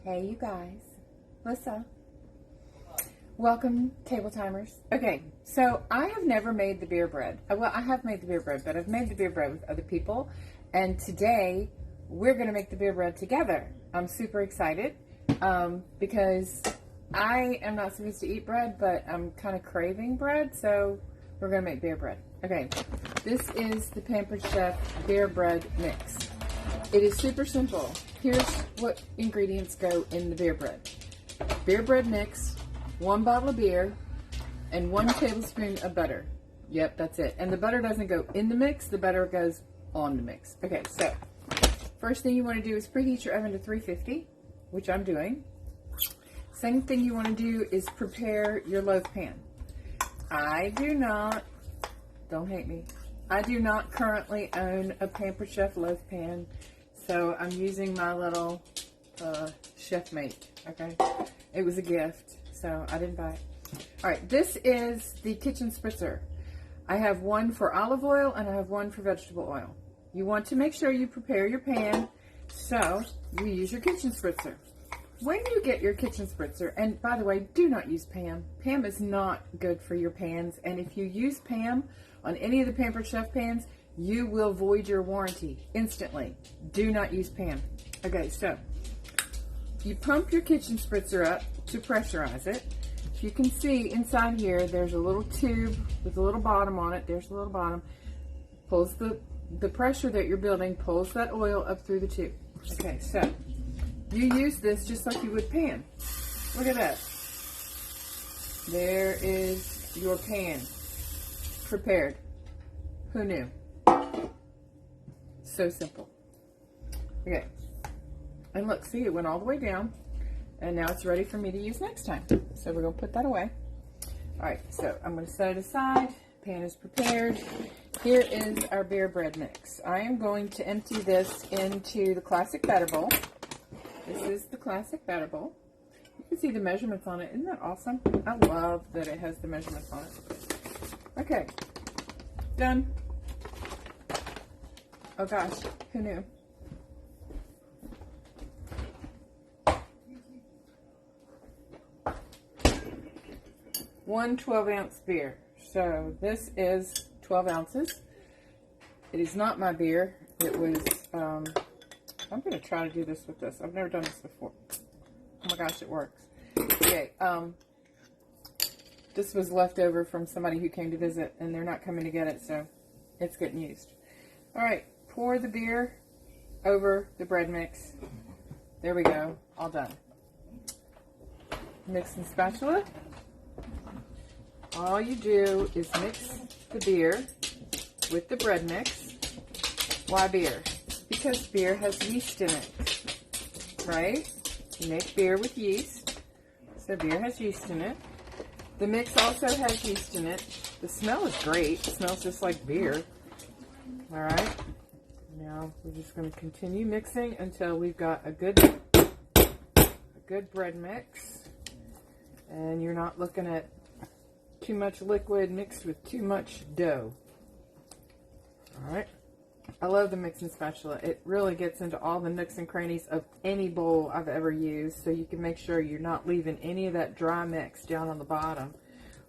Hey, you guys. Lissa. Welcome, table timers. Okay, so I have never made the beer bread. Well, I have made the beer bread, but I've made the beer bread with other people. And today, we're going to make the beer bread together. I'm super excited because I am not supposed to eat bread, but I'm kind of craving bread, so we're going to make beer bread. Okay, this is the Pampered Chef Beer Bread mix. It is super simple. Here's what ingredients go in the beer bread. Beer bread mix, 1 bottle of beer, and 1 tablespoon of butter. Yep, that's it. And the butter doesn't go in the mix, the butter goes on the mix. Okay, so first thing you want to do is preheat your oven to 350, which I'm doing. Second thing you want to do is prepare your loaf pan. I do not, don't hate me, I do not currently own a Pampered Chef loaf pan, so I'm using my little chef mate, okay? It was a gift, so I didn't buy it. All right, this is the kitchen spritzer. I have one for olive oil and I have one for vegetable oil. You want to make sure you prepare your pan, so you use your kitchen spritzer. When you get your kitchen spritzer, and by the way, do not use Pam. Pam is not good for your pans, and if you use Pam on any of the Pampered Chef pans, you will void your warranty instantly. Do not use Pam. Okay, so you pump your kitchen spritzer up to pressurize it. If you can see inside here, there's a little tube with a little bottom on it. There's the little bottom. Pulls the pressure that you're building, pulls that oil up through the tube. Okay, so you use this just like you would pan. Look at that. There is your pan prepared. Who knew? So simple. Okay. And look, see, it went all the way down. And now it's ready for me to use next time. So we're going to put that away. All right, so I'm going to set it aside. Pan is prepared. Here is our beer bread mix. I am going to empty this into the classic batter bowl. This is the classic batter bowl. You can see the measurements on it. Isn't that awesome? I love that it has the measurements on it. Okay. Done. Oh gosh, who knew? One 12-ounce beer. So this is 12 ounces. It is not my beer. It was, I'm going to try to do this with this. I've never done this before. Oh my gosh, it works. Okay, this was left over from somebody who came to visit, and they're not coming to get it, so it's getting used. All right, pour the beer over the bread mix. There we go, all done. Mixing spatula. All you do is mix the beer with the bread mix. Why beer? Because beer has yeast in it, right? You make beer with yeast, so beer has yeast in it. The mix also has yeast in it. The smell is great. It smells just like beer. All right. Now we're just going to continue mixing until we've got a good bread mix, and you're not looking at too much liquid mixed with too much dough. All right. I love the mixing spatula. It really gets into all the nooks and crannies of any bowl I've ever used, so you can make sure you're not leaving any of that dry mix down on the bottom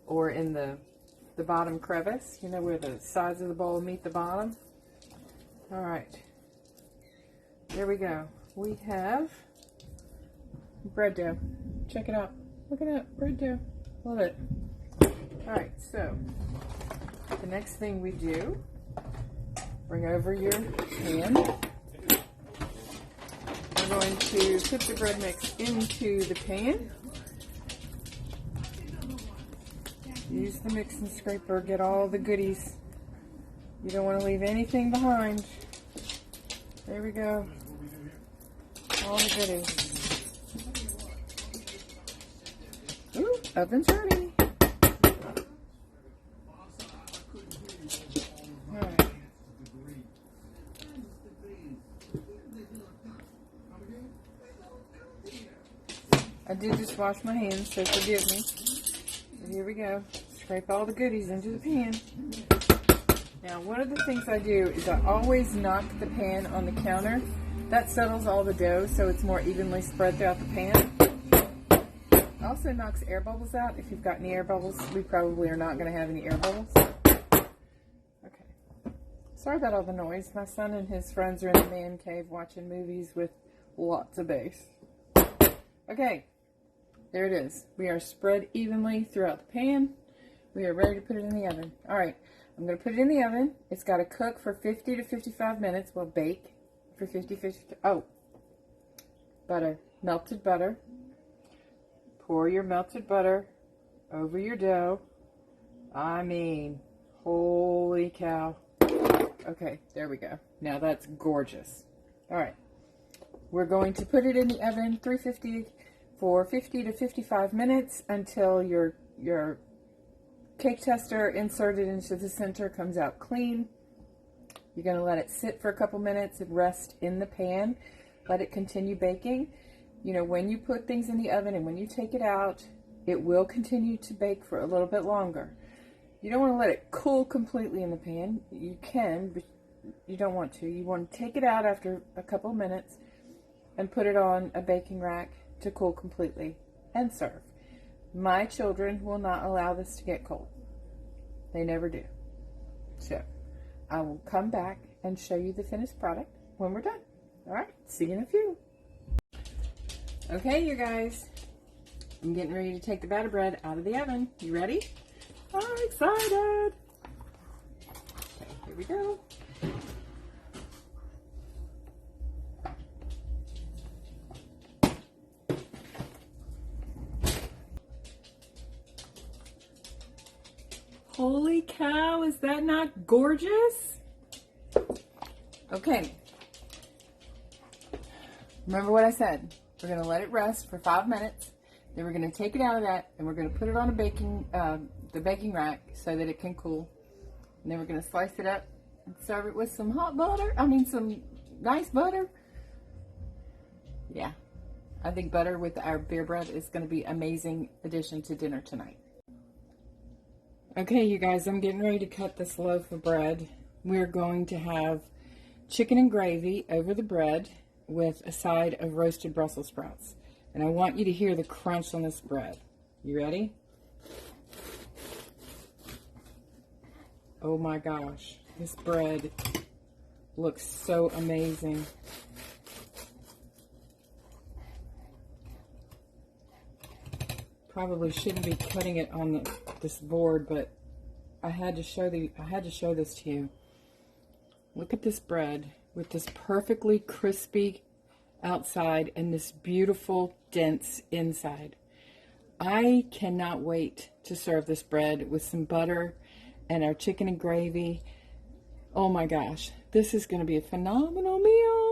or in the bottom crevice, you know, where the sides of the bowl meet the bottom. All right. There we go. We have bread dough. Check it out. Look at that, bread dough. Love it. All right, so the next thing we do, bring over your pan. We're going to put the bread mix into the pan. Use the mixing scraper, get all the goodies. You don't want to leave anything behind. There we go. All the goodies. Ooh, oven's ready. I did just wash my hands, so forgive me. And here we go. Scrape all the goodies into the pan. Now, one of the things I do is I always knock the pan on the counter That settles all the dough so it's more evenly spread throughout the pan. Also knocks air bubbles out. If you've got any air bubbles, we probably are not going to have any air bubbles. Okay. Sorry about all the noise. My son and his friends are in the man cave watching movies with lots of bass. Okay. There it is. We are spread evenly throughout the pan. We are ready to put it in the oven. All right. I'm going to put it in the oven. It's got to cook for 50 to 55 minutes. Well, bake for 50. Oh, butter. Melted butter. Pour your melted butter over your dough. I mean, holy cow. Okay, there we go. Now that's gorgeous. All right. We're going to put it in the oven 350 for 50 to 55 minutes until your cake tester inserted into the center comes out clean. You're going to let it sit for a couple minutes and rest in the pan. Let it continue baking. You know, when you put things in the oven and when you take it out, it will continue to bake for a little bit longer. You don't want to let it cool completely in the pan. You can, but you don't want to. You want to take it out after a couple minutes and put it on a baking rack to cool completely and serve. My children will not allow this to get cold. They never do. So, I will come back and show you the finished product when we're done. All right, see you in a few. Okay, you guys, I'm getting ready to take the batter bread out of the oven. You ready? I'm excited. Okay, here we go. Holy cow, is that not gorgeous? Okay. Remember what I said. We're going to let it rest for 5 minutes. Then we're going to take it out of that and we're going to put it on the baking rack so that it can cool. And then we're going to slice it up and serve it with some hot butter. Some nice butter. Yeah. I think butter with our beer bread is going to be an amazing addition to dinner tonight. Okay, you guys, I'm getting ready to cut this loaf of bread. We're going to have chicken and gravy over the bread with a side of roasted Brussels sprouts. And I want you to hear the crunch on this bread. You ready? Oh my gosh, this bread looks so amazing. Probably shouldn't be cutting it on this board, but I had to show this to you. Look at this bread with this perfectly crispy outside and this beautiful dense inside. I cannot wait to serve this bread with some butter and our chicken and gravy. Oh my gosh, this is going to be a phenomenal meal.